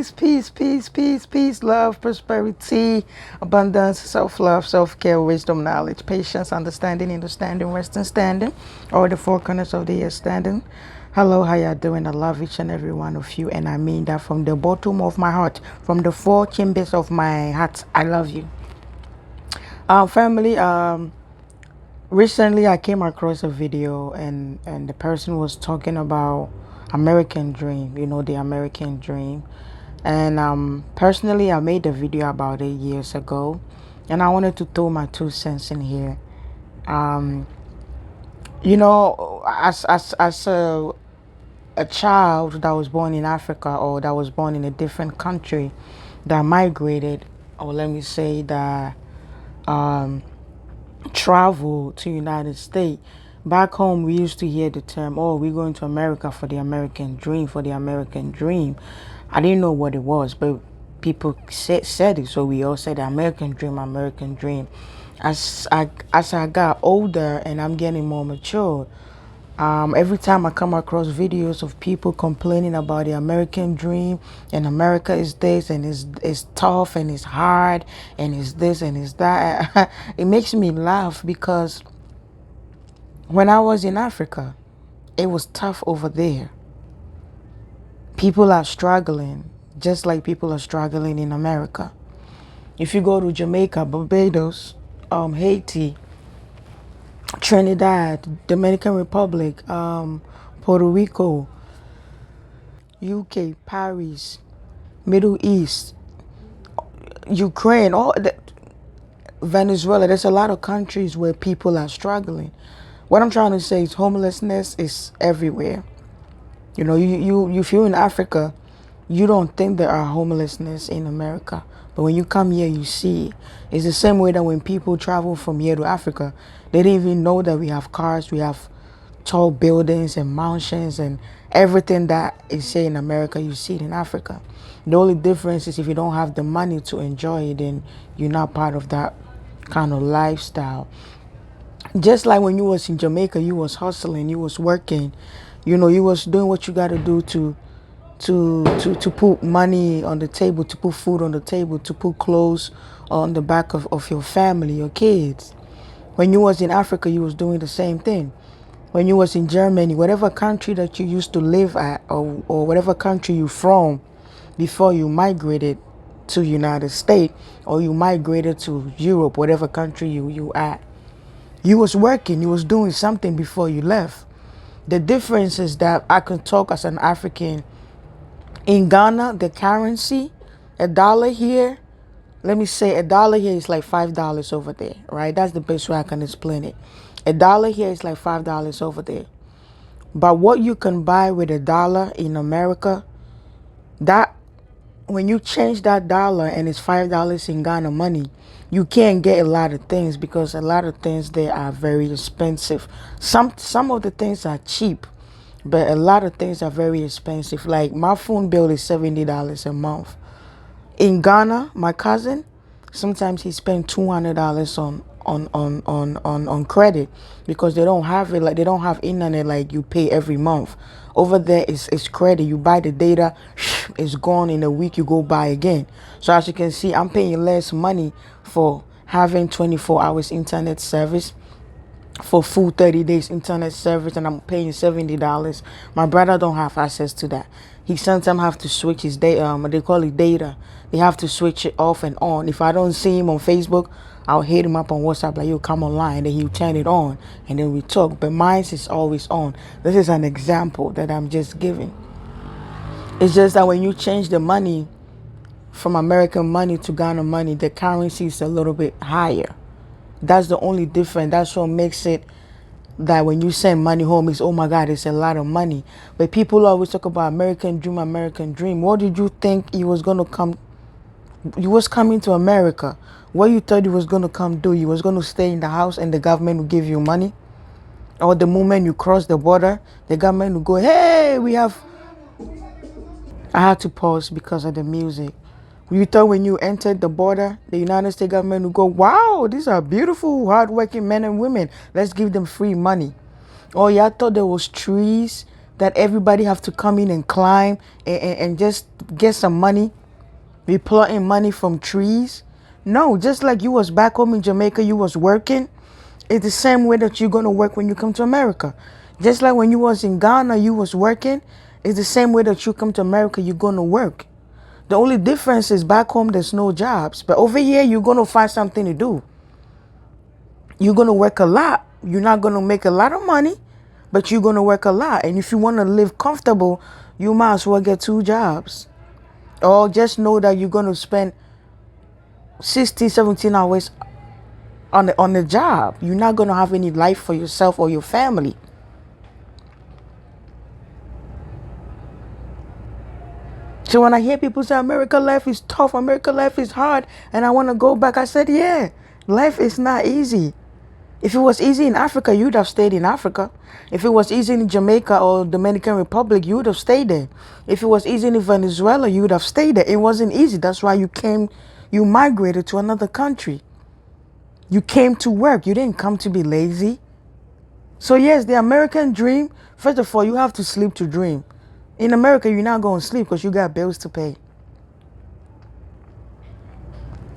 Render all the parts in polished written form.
peace, love, prosperity, abundance, self-love, self-care, wisdom, knowledge, patience, understanding, understanding, Western standing, or the four corners of the earth standing. Hello, how you doing? I love each and every one of you, and I mean that from the bottom of my heart, from the four chambers of my heart. I love you. Family, recently I came across a video and the person was talking about American dream, the American dream. And personally I made a video about 8 years ago, and I wanted to throw my 2 cents in here. Um, as a child that was born in Africa, or that was born in a different country, that migrated, or let me say that um travel to United States. Back home, we used to hear the term, "Oh, we're going to America for the American dream, for the American dream." I didn't know what it was, but people said it, so we all said the American dream, American dream. As I got older and I'm getting more mature, every time I come across videos of people complaining about the American dream, and America is this and is tough and it's hard and it's this and it's that, it makes me laugh, because when I was in Africa, it was tough over there. People are struggling just like people are struggling in America. If you go to Jamaica, Barbados, Haiti, Trinidad, Dominican Republic, Puerto Rico, UK, Paris, Middle East, Ukraine, Venezuela. There's a lot of countries where people are struggling. What I'm trying to say is homelessness is everywhere. If you're in Africa, you don't think there are homelessness in America. But when you come here, you see. It's the same way that when people travel from here to Africa, they didn't even know that we have cars, we have tall buildings and mansions, and everything that is here in America, you see it in Africa. The only difference is if you don't have the money to enjoy it, then you're not part of that kind of lifestyle. Just like when you was in Jamaica, you was hustling, you was working, you was doing what you got to do to put money on the table, to put food on the table, to put clothes on the back of your family, your kids. When you was in Africa, you was doing the same thing. When you was in Germany, whatever country that you used to live at, or whatever country you from before you migrated to United States, or you migrated to Europe, whatever country you at, you was working, you was doing something before you left. The difference is that I can talk as an African. In Ghana, the currency, a dollar here, let me say a dollar here is like $5 over there, right? That's the best way I can explain it. A dollar here is like $5 over there. But what you can buy with a dollar in America, that when you change that dollar and it's $5 in Ghana money, you can't get a lot of things, because a lot of things there are very expensive. Some of the things are cheap, but a lot of things are very expensive. Like my phone bill is $70 a month. In Ghana, my cousin, sometimes he spent $200 on credit, because they don't have it, like they don't have internet like you pay every month. Over there it's credit. You buy the data, it's gone in a week, you go buy again. So as you can see, I'm paying less money for having 24 hours internet service, for full 30 days internet service, and I'm paying $70. My brother don't have access to that. He sometimes have to switch his data. They call it data. They have to switch it off and on. If I don't see him on Facebook, I'll hit him up on WhatsApp like, "Yo, come online." Then he'll turn it on, and then we talk. But mine is always on. This is an example that I'm just giving. It's just that when you change the money from American money to Ghana money, the currency is a little bit higher. That's the only difference. That's what makes it that when you send money home, it's, oh my God, it's a lot of money. But people always talk about American dream, American dream. What did you think you was gonna come? You was coming to America. What you thought you was gonna come do? You was gonna stay in the house and the government will give you money? Or the moment you cross the border, the government will go, "Hey, we have." I had to pause because of the music. You thought when you entered the border, the United States government would go, "Wow, these are beautiful, hardworking men and women. Let's give them free money." Oh, yeah, I thought there was trees, that everybody have to come in and climb and just get some money. We plotting money from trees. No, just like you was back home in Jamaica, you was working. It's the same way that you're gonna work when you come to America. Just like when you was in Ghana, you was working. It's the same way that you come to America, you're gonna work. The only difference is back home there's no jobs, but over here you're gonna find something to do. You're gonna work a lot. You're not gonna make a lot of money, but you're gonna work a lot. And if you wanna live comfortable, you might as well get 2 jobs. Or just know that you're gonna spend 16, 17 hours on the job. You're not gonna have any life for yourself or your family. So when I hear people say America life is tough, America life is hard, and I want to go back, I said, yeah, life is not easy. If it was easy in Africa, you'd have stayed in Africa. If it was easy in Jamaica or Dominican Republic, you would have stayed there. If it was easy in Venezuela, you would have stayed there. It wasn't easy. That's why you migrated to another country. You came to work. You didn't come to be lazy. So yes, the American dream, first of all, you have to sleep to dream. In America, you're not going to sleep because you got bills to pay.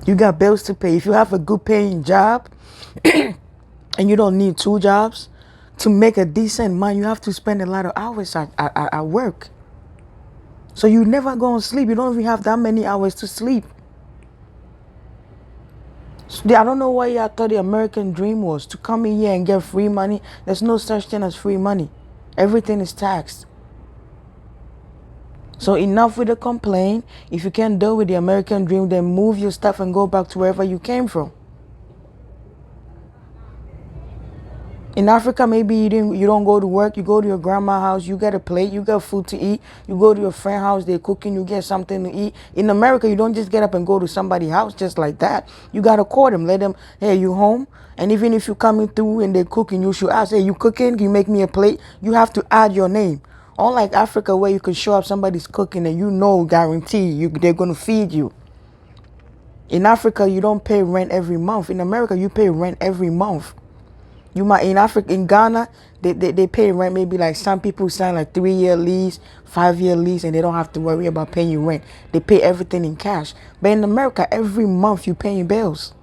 You got bills to pay. If you have a good paying job and you don't need 2 jobs, to make a decent money, you have to spend a lot of hours at work. So you never go to sleep. You don't even have that many hours to sleep. So I don't know why y'all thought the American dream was to come in here and get free money. There's no such thing as free money. Everything is taxed. So enough with the complaint. If you can't deal with the American dream, then move your stuff and go back to wherever you came from. In Africa, maybe you don't go to work. You go to your grandma's house. You get a plate. You get food to eat. You go to your friend's house. They're cooking. You get something to eat. In America, you don't just get up and go to somebody's house just like that. You gotta call them. Let them, hey, you home? And even if you're coming through and they're cooking, you should ask, hey, you cooking? Can you make me a plate? You have to add your name. Unlike Africa, where you can show up somebody's cooking and guarantee they're gonna feed you. In Africa, you don't pay rent every month. In America, you pay rent every month. You might in Ghana, they pay rent. Maybe like some people sign like 3-year lease, 5-year lease, and they don't have to worry about paying you rent. They pay everything in cash. But in America, every month you paying bills.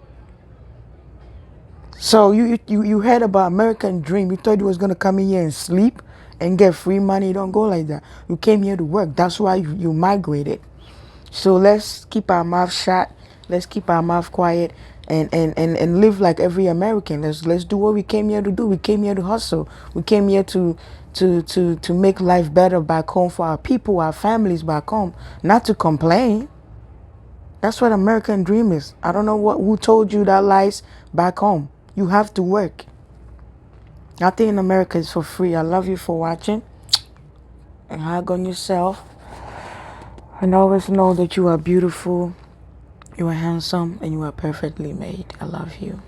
So you heard about American dream. You thought you was gonna come in here and sleep and get free money. You don't go like that. You came here to work. That's why you migrated. So let's keep our mouth shut. Let's keep our mouth quiet and live like every American. Let's do what we came here to do. We came here to hustle. We came here to make life better back home for our people, our families back home, not to complain. That's what American dream is. I don't know who told you that lies back home. You have to work. Nothing in America is for free. I love you for watching. And hug on yourself. And always know that you are beautiful, you are handsome, and you are perfectly made. I love you.